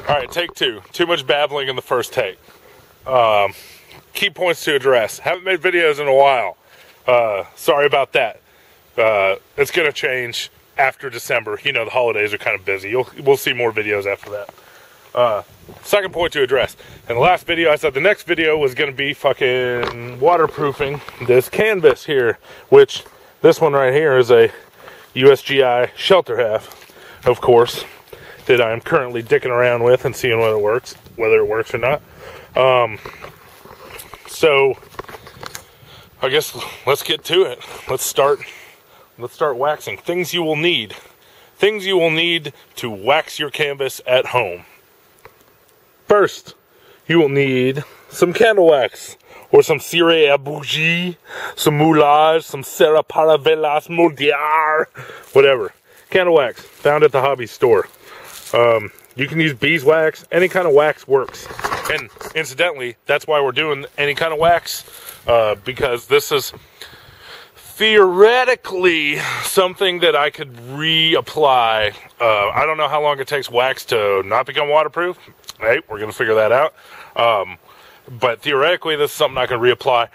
Alright, take two. Too much babbling in the first take. Key points to address. Haven't made videos in a while. Sorry about that. It's going to change after December. You know, the holidays are kind of busy. We'll see more videos after that. Second point to address. In the last video, I said the next video was going to be fucking waterproofing this canvas here, which this one right here is a USGI shelter half, of course, that I'm currently dicking around with and seeing whether it works or not. So I guess let's get to it. Let's start waxing. Things you will need to wax your canvas at home. First, you will need some candle wax, or some cire à bougie, some moulage, some cera para velas moldear, whatever. Candle wax, found at the hobby store. You can use beeswax, any kind of wax works. And incidentally, that's why we're doing any kind of wax, because this is theoretically something that I could reapply. I don't know how long it takes wax to not become waterproof. Hey, we're going to figure that out. But theoretically, this is something I can reapply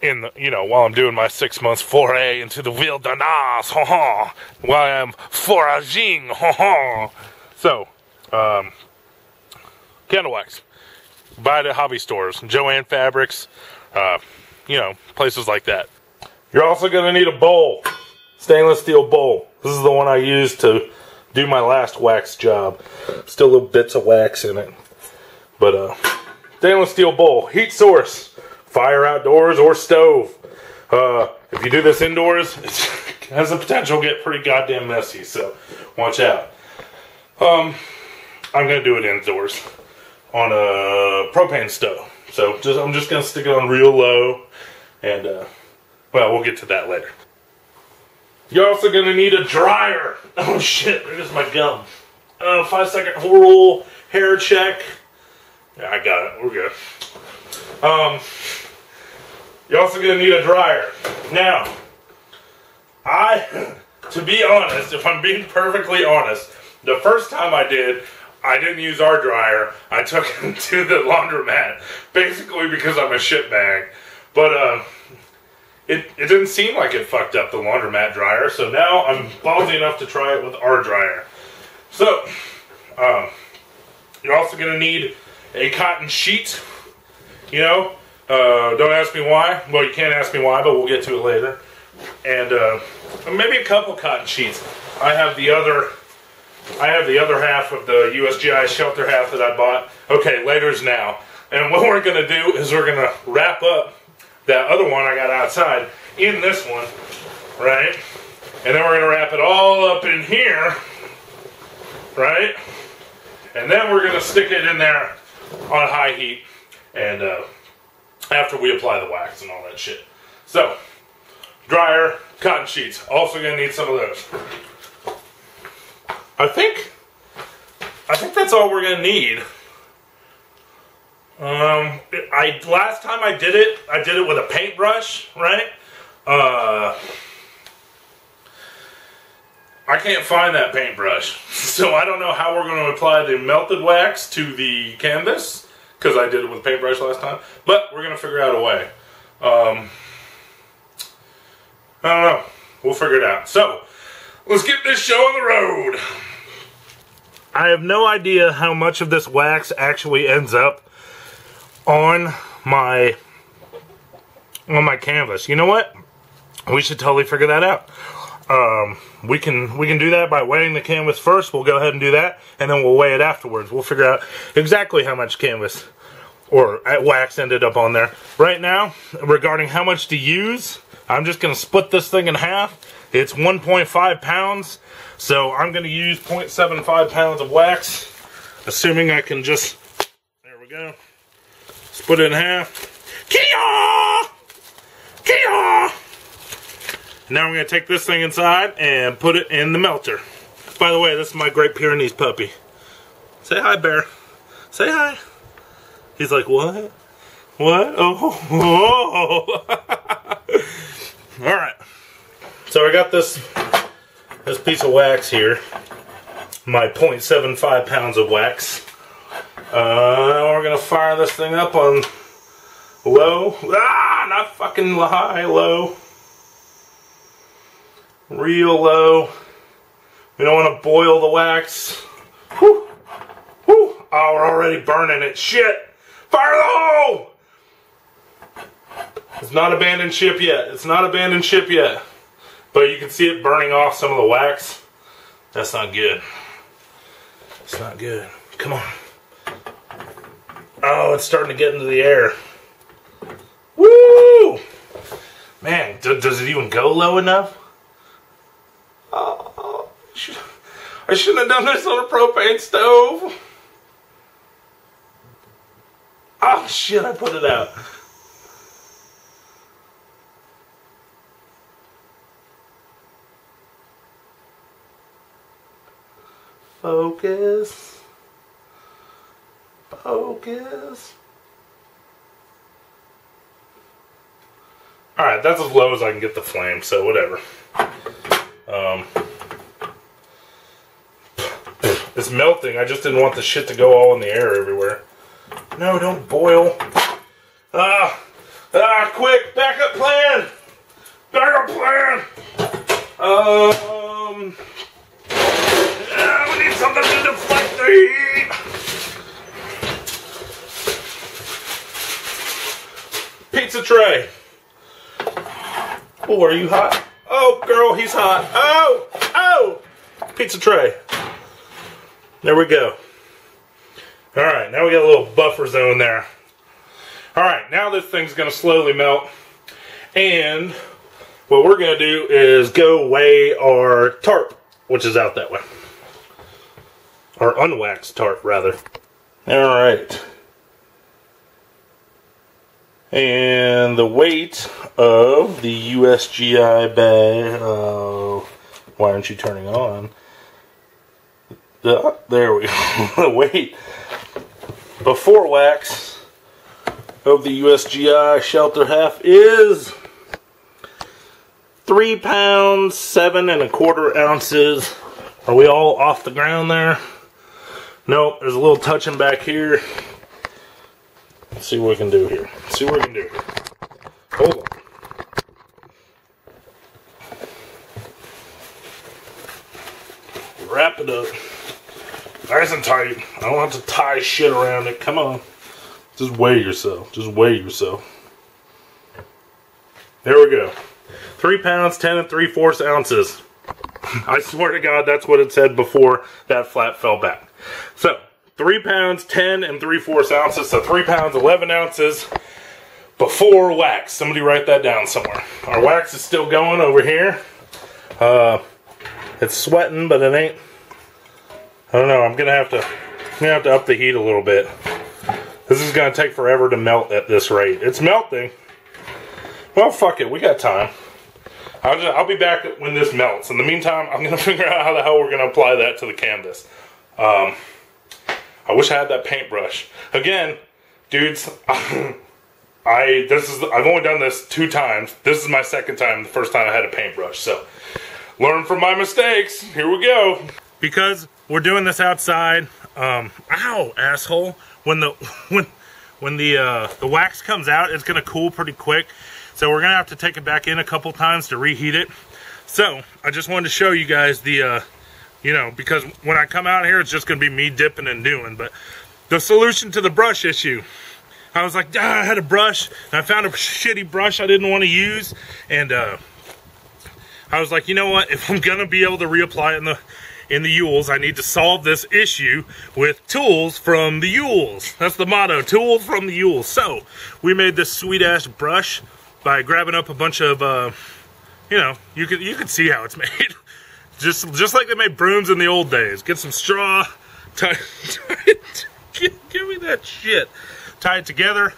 in the, while I'm doing my 6 months foray into the wilderness, while I'm foraging, So, candle wax. Buy it at hobby stores, Joann Fabrics, places like that. You're also going to need a bowl, stainless steel bowl. This is the one I used to do my last wax job. Still little bits of wax in it. But, stainless steel bowl, heat source, fire outdoors or stove. If you do this indoors, it has the potential to get pretty goddamn messy, so watch out. I'm going to do it indoors on a propane stove. So I'm just going to stick it on real low, and well, we'll get to that later. You're also going to need a dryer. Oh shit, there's my gum. 5-second rule, hair check. Yeah, I got it, we're good. You're also going to need a dryer. Now, to be honest, if I'm being perfectly honest, the first time I didn't use our dryer. I took him to the laundromat, basically because I'm a shitbag. But it didn't seem like it fucked up the laundromat dryer, so now I'm ballsy enough to try it with our dryer. So, you're also going to need a cotton sheet. Don't ask me why. Well, you can't ask me why, but we'll get to it later. And maybe a couple cotton sheets. I have the other half of the USGI shelter half that I bought. Okay, later's now. And what we're going to do is we're going to wrap up that other one I got outside in this one, right? And then we're going to wrap it all up in here, right? And then we're going to stick it in there on high heat, and after we apply the wax and all that shit. So, dryer, cotton sheets. Also going to need some of those. I think that's all we're gonna need. Last time I did it with a paintbrush, right? I can't find that paintbrush, so I don't know how we're gonna apply the melted wax to the canvas, because I did it with a paintbrush last time. But we're gonna figure out a way. I don't know. We'll figure it out. So, let's get this show on the road. I have no idea how much of this wax actually ends up on my canvas. You know what? We should totally figure that out. We can do that by weighing the canvas first. We'll go ahead and do that, and then we'll weigh it afterwards. We'll figure out exactly how much canvas or wax ended up on there. Right now, regarding how much to use, I'm just going to split this thing in half. It's 1.5 pounds, so I'm going to use 0.75 pounds of wax, assuming I can just, there we go, split it in half. Kia! Kia! Now I'm going to take this thing inside and put it in the melter. By the way, this is my Great Pyrenees puppy. Say hi, Bear. Say hi. He's like, what? What? Oh. Alright. So I got this piece of wax here. My 0.75 pounds of wax. Now we're gonna fire this thing up on low. Ah, not fucking high, low. Real low. We don't want to boil the wax. Whew. Whew. Oh, we're already burning it. Shit! Fire the hole! It's not abandoned ship yet. It's not abandoned ship yet. But you can see it burning off some of the wax. That's not good. It's not good. Come on. Oh, it's starting to get into the air. Woo! Man, does it even go low enough? Oh, I shouldn't have done this on a propane stove. Oh shit, I put it out. Focus. Focus. Alright, that's as low as I can get the flame, so whatever. It's melting. I just didn't want the shit to go all in the air everywhere. No, don't boil. Quick, backup plan. Backup plan. We need something to deflect the heat. Pizza tray. Oh, are you hot? Oh, girl, he's hot. Oh, pizza tray. There we go. Alright, now we got a little buffer zone there. Alright, now this thing's going to slowly melt. And what we're going to do is go weigh our tarp, which is out that way. Our unwaxed tarp, rather. Alright. And the weight of the USGI bag... why aren't you turning on? There we go. The weight before wax of the USGI shelter half is 3 pounds, 7 1/4 ounces. Are we all off the ground there? Nope, there's a little touching back here. Let's see what we can do here. Let's see what we can do here. Hold on. Wrap it up. Nice and tight. I don't have to tie shit around it. Come on. Just weigh yourself. Just weigh yourself. There we go. 3 pounds, 10 3/4 ounces. I swear to God, that's what it said before that flap fell back. So, 3 pounds, 10 3/4 ounces. So 3 pounds, 11 ounces before wax. Somebody write that down somewhere. Our wax is still going over here. It's sweating, but it ain't. I don't know. I'm gonna have to up the heat a little bit. This is gonna take forever to melt at this rate. It's melting. Well, fuck it. We got time. I'll be back when this melts. In the meantime, I'm gonna figure out how the hell we're gonna apply that to the canvas. I wish I had that paintbrush. Again, dudes. I've only done this 2 times. This is my second time. The first time I had a paintbrush. So, learn from my mistakes. Here we go. Because we're doing this outside. Ow, asshole! When the wax comes out, it's gonna cool pretty quick. So we're gonna have to take it back in a couple times to reheat it. So I just wanted to show you guys the, because when I come out here, it's just gonna be me dipping and doing. But the solution to the brush issue. I was like, I had a brush, and I found a shitty brush I didn't want to use, and I was like, you know what? If I'm gonna be able to reapply it in the UWLS, I need to solve this issue with tools from the UWLS. That's the motto: tools from the UWLS. So we made this sweet ass brush by grabbing up a bunch of, you could see how it's made. just like they made brooms in the old days. Get some straw, give me that shit. Tie it together,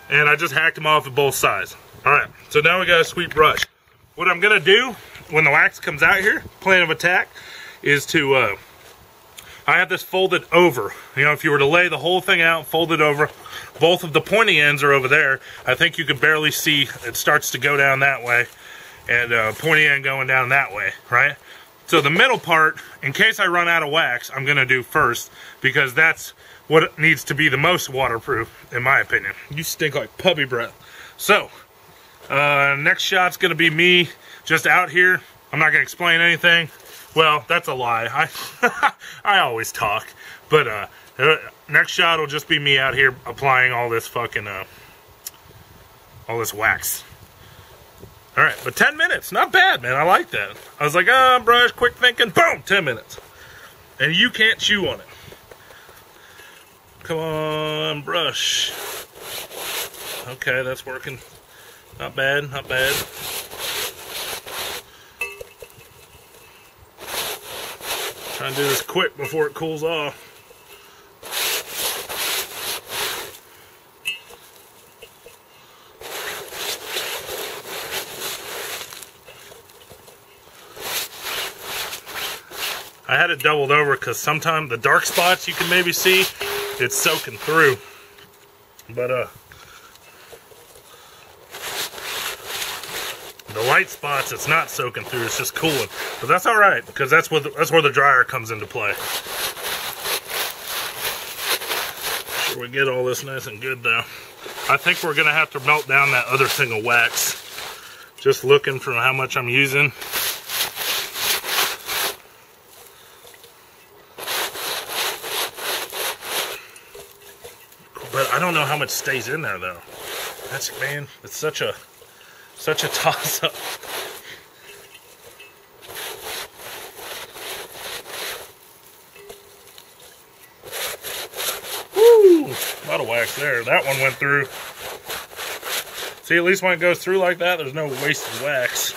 and I just hacked them off at both sides. All right, so now we got a sweet brush. What I'm gonna do when the wax comes out here, plan of attack, is to, I have this folded over. If you were to lay the whole thing out, fold it over, both of the pointy ends are over there. I think you can barely see, it starts to go down that way, and pointy end going down that way, right? So the middle part, in case I run out of wax, I'm gonna do first, because that's what needs to be the most waterproof, in my opinion. You stink like puppy breath. So, next shot's gonna be me just out here. I'm not gonna explain anything. Well, that's a lie. I always talk. But next shot will just be me out here applying all this fucking, all this wax. Alright, but 10 minutes, not bad, man. I like that. I was like, brush, quick thinking, boom, 10 minutes. And you can't chew on it. Come on, brush. Okay, that's working. Not bad, not bad. Try and do this quick before it cools off. I had it doubled over because sometimes the dark spots you can maybe see, it's soaking through. But the light spots, it's not soaking through, it's just cooling. But that's alright, because that's where the dryer comes into play. Make sure we get all this nice and good though. I think we're gonna have to melt down that other thing of wax. Just looking for how much I'm using. But I don't know how much stays in there though. That's, man, it's such a toss-up. Woo! A lot of wax there. That one went through. See, at least when it goes through like that, there's no wasted wax.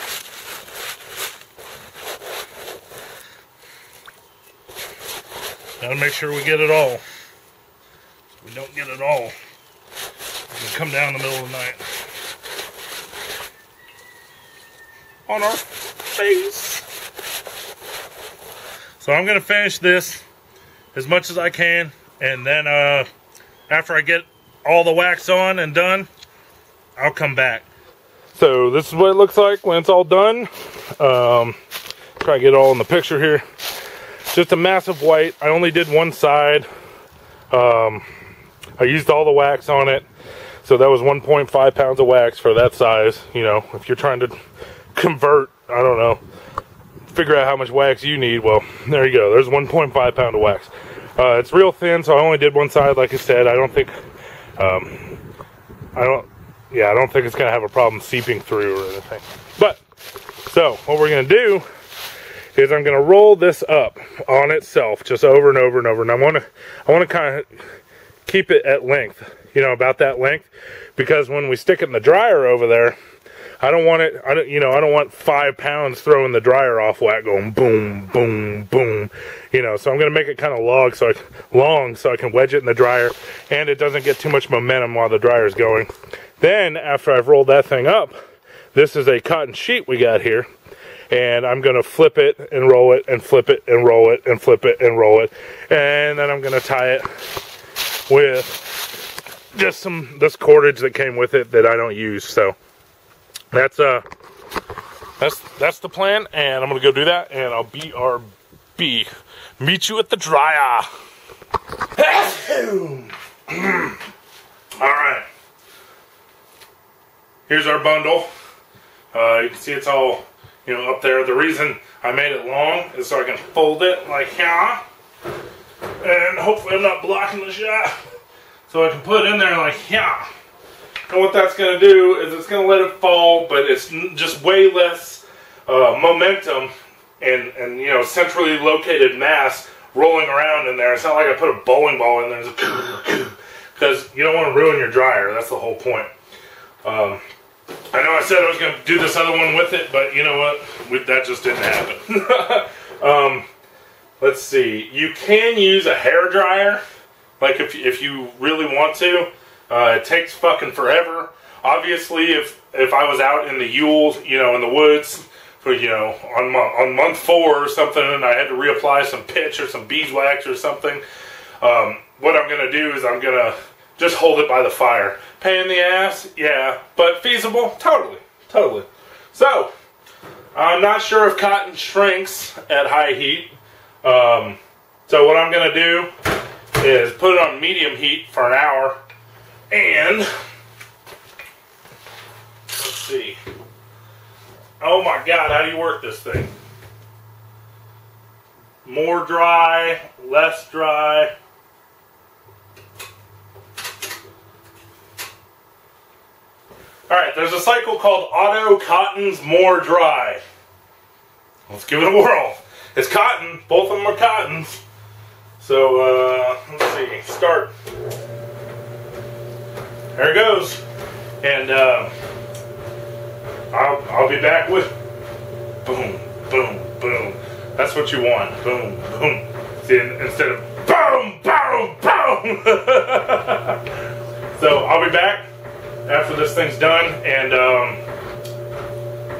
Gotta make sure we get it all. If we don't get it all, we'll come down in the middle of the night. On our face. So I'm gonna finish this as much as I can, and then after I get all the wax on and done, I'll come back. So this is what it looks like when it's all done. Try to get it all in the picture here. Just a massive white. I only did one side. I used all the wax on it, so that was 1.5 pounds of wax for that size. You know, if you're trying to convert, I don't know, figure out how much wax you need, well, there you go. There's 1.5 pound of wax. It's real thin, so I only did one side. Like I said, I don't think it's gonna have a problem seeping through or anything. But so what we're gonna do is I'm gonna roll this up on itself just over and over and over, and I want to kind of keep it at length, you know, about that length, because when we stick it in the dryer over there, I don't want 5 pounds throwing the dryer off whack, going boom, boom, boom, you know. So I'm gonna make it kind of long so I can wedge it in the dryer, and it doesn't get too much momentum while the dryer's going. Then after I've rolled that thing up, this is a cotton sheet we got here, and I'm gonna flip it and roll it and flip it and roll it and flip it and roll it, and then I'm gonna tie it with just this cordage that came with it that I don't use. So that's the plan, and I'm gonna go do that, and I'll BRB. Meet you at the dryer. Alright. Here's our bundle. You can see it's all, you know, up there. The reason I made it long is so I can fold it like here. And hopefully I'm not blocking the shot. So I can put it in there like here. And what that's going to do is it's going to let it fall, but it's just way less momentum and you know, centrally located mass rolling around in there. It's not like I put a bowling ball in there, because you don't want to ruin your dryer. That's the whole point. I know I said I was going to do this other one with it, but you know what? That just didn't happen. Let's see. You can use a hair dryer, like if you really want to. It takes fucking forever. Obviously, if I was out in the UWLS, you know, in the woods, for, you know, on month 4 or something, and I had to reapply some pitch or some beeswax or something, what I'm gonna do is I'm gonna just hold it by the fire. Pain in the ass, yeah, but feasible, totally. So I'm not sure if cotton shrinks at high heat. So what I'm going to do is put it on medium heat for an hour. And, let's see. Oh my God, how do you work this thing? More dry, less dry. Alright, there's a cycle called Auto Cotton's More Dry. Let's give it a whirl. It's cotton, both of them are cottons. So, let's see, start. There it goes. And, I'll be back with boom, boom, boom. That's what you want. Boom, boom. See, instead of boom, boom, boom. So, I'll be back after this thing's done, and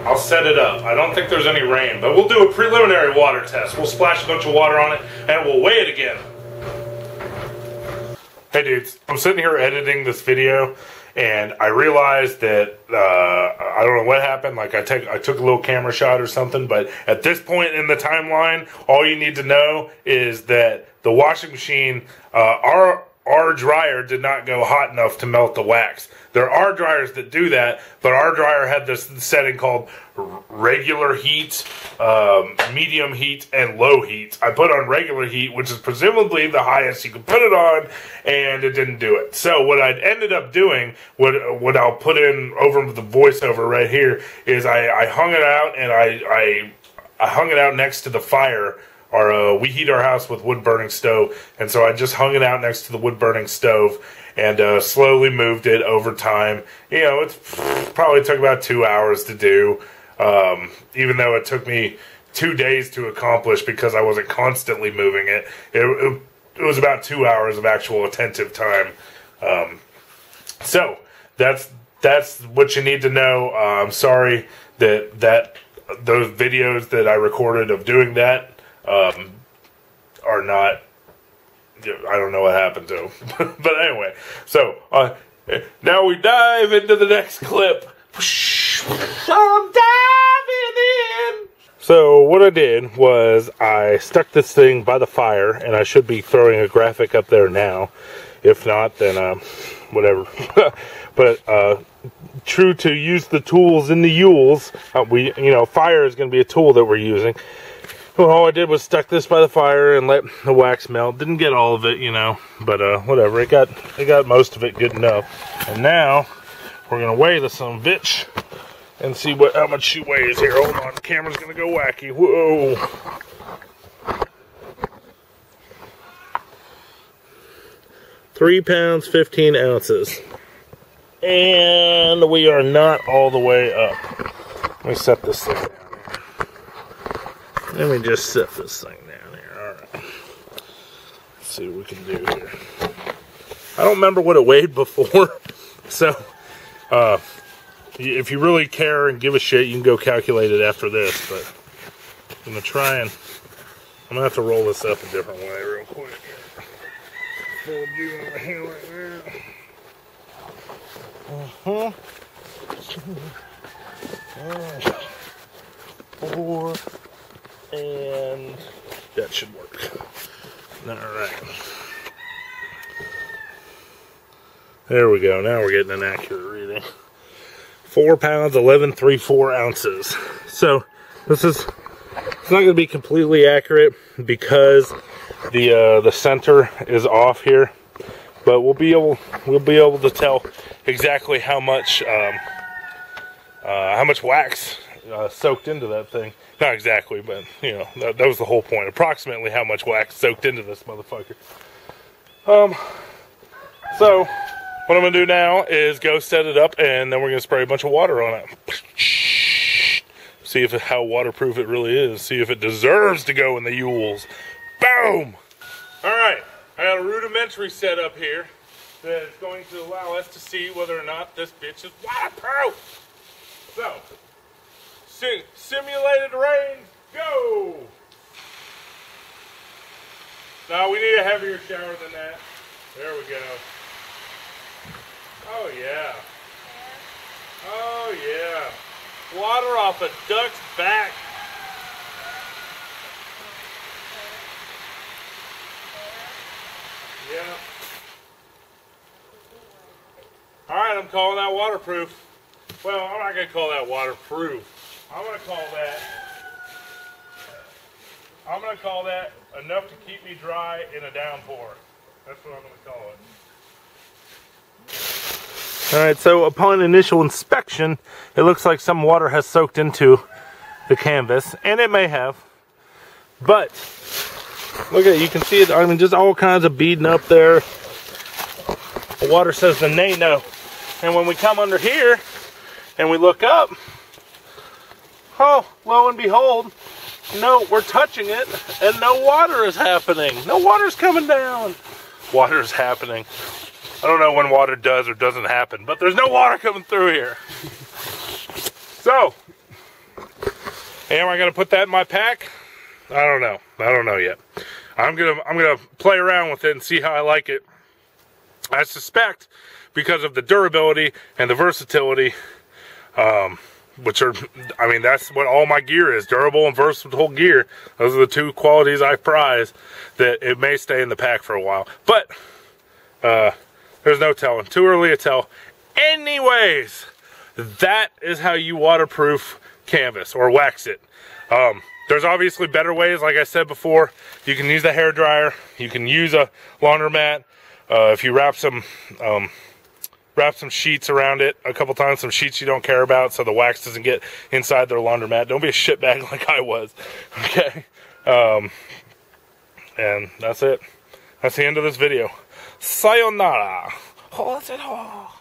I'll set it up. I don't think there's any rain, but we'll do a preliminary water test. We'll splash a bunch of water on it, and we'll weigh it again. Hey dudes, I'm sitting here editing this video, and I realized that, I don't know what happened, like I took a little camera shot or something, but at this point in the timeline, all you need to know is that the washing machine, our dryer did not go hot enough to melt the wax. There are dryers that do that, but our dryer had this setting called regular heat, medium heat, and low heat. I put on regular heat, which is presumably the highest you can put it on, and it didn't do it. So what I ended up doing, what I'll put in over the voiceover right here, is I hung it out, and I hung it out next to the fire. We heat our house with wood-burning stove, and so I just hung it out next to the wood-burning stove and slowly moved it over time. You know, it probably took about 2 hours to do, even though it took me 2 days to accomplish because I wasn't constantly moving it. It was about 2 hours of actual attentive time. So that's what you need to know. I'm sorry that those videos that I recorded of doing that are not, I don't know what happened to them. But anyway, so now we dive into the next clip. I'm diving in. So what I did was I stuck this thing by the fire, and I should be throwing a graphic up there now. If not, then whatever. But true to use the tools in the UWLS, fire is going to be a tool that we're using. Well, all I did was stuck this by the fire and let the wax melt. Didn't get all of it, but whatever. It got most of it good enough. And now we're gonna weigh the son of a bitch and see how much she weighs. Here, hold on. The camera's gonna go wacky. Whoa. 3 pounds, 15 ounces. And we are not all the way up. Let me set this thing down. Let me just set this thing down here. Alright. Let's see what we can do here. I don't remember what it weighed before. So, if you really care and give a shit, you can go calculate it after this. But I'm going to try and... I'm going to have to roll this up a different way real quick. Fold you over here like that. 4... And that should work. Alright. There we go. Now we're getting an accurate reading. 4 pounds, 11 3/4 ounces. So it's not going to be completely accurate because the center is off here, but we'll be able to tell exactly how much wax soaked into that thing. Not exactly, but, that was the whole point. Approximately how much wax soaked into this motherfucker. So, what I'm going to do now is go set it up, and then we're going to spray a bunch of water on it. See how waterproof it really is. See if it deserves to go in the UWLS. Boom! Alright, I got a rudimentary setup here that is going to allow us to see whether or not this bitch is waterproof. So, simulated rain, go! Now we need a heavier shower than that. There we go. Oh yeah. Oh yeah. Water off a duck's back. Yeah. Alright, I'm calling that waterproof. Well, I'm not going to call that waterproof. I'm going to call that enough to keep me dry in a downpour. That's what I'm going to call it. Alright, so upon initial inspection, it looks like some water has soaked into the canvas, and it may have. But, look at it, you can see it, I mean, just all kinds of beading up there. The water says the nay-no. And when we come under here, and we look up, oh, lo and behold, no, we're touching it, and no water is happening. No water's coming down. Water's happening. I don't know when water does or doesn't happen, but there's no water coming through here. So, am I gonna put that in my pack? I don't know. I don't know yet. I'm gonna play around with it and see how I like it. I suspect because of the durability and the versatility, which are, I mean, that's what all my gear is, durable and versatile gear. Those are the two qualities I prize, that it may stay in the pack for a while. But, there's no telling. Too early to tell. Anyways, that is how you waterproof canvas, or wax it. There's obviously better ways, like I said before. You can use the hair dryer. You can use a laundromat. If you wrap some sheets around it a couple times, some sheets you don't care about, so the wax doesn't get inside their laundromat. Don't be a shitbag like I was. Okay? And that's it. That's the end of this video. Sayonara. Oh, that's it. Oh.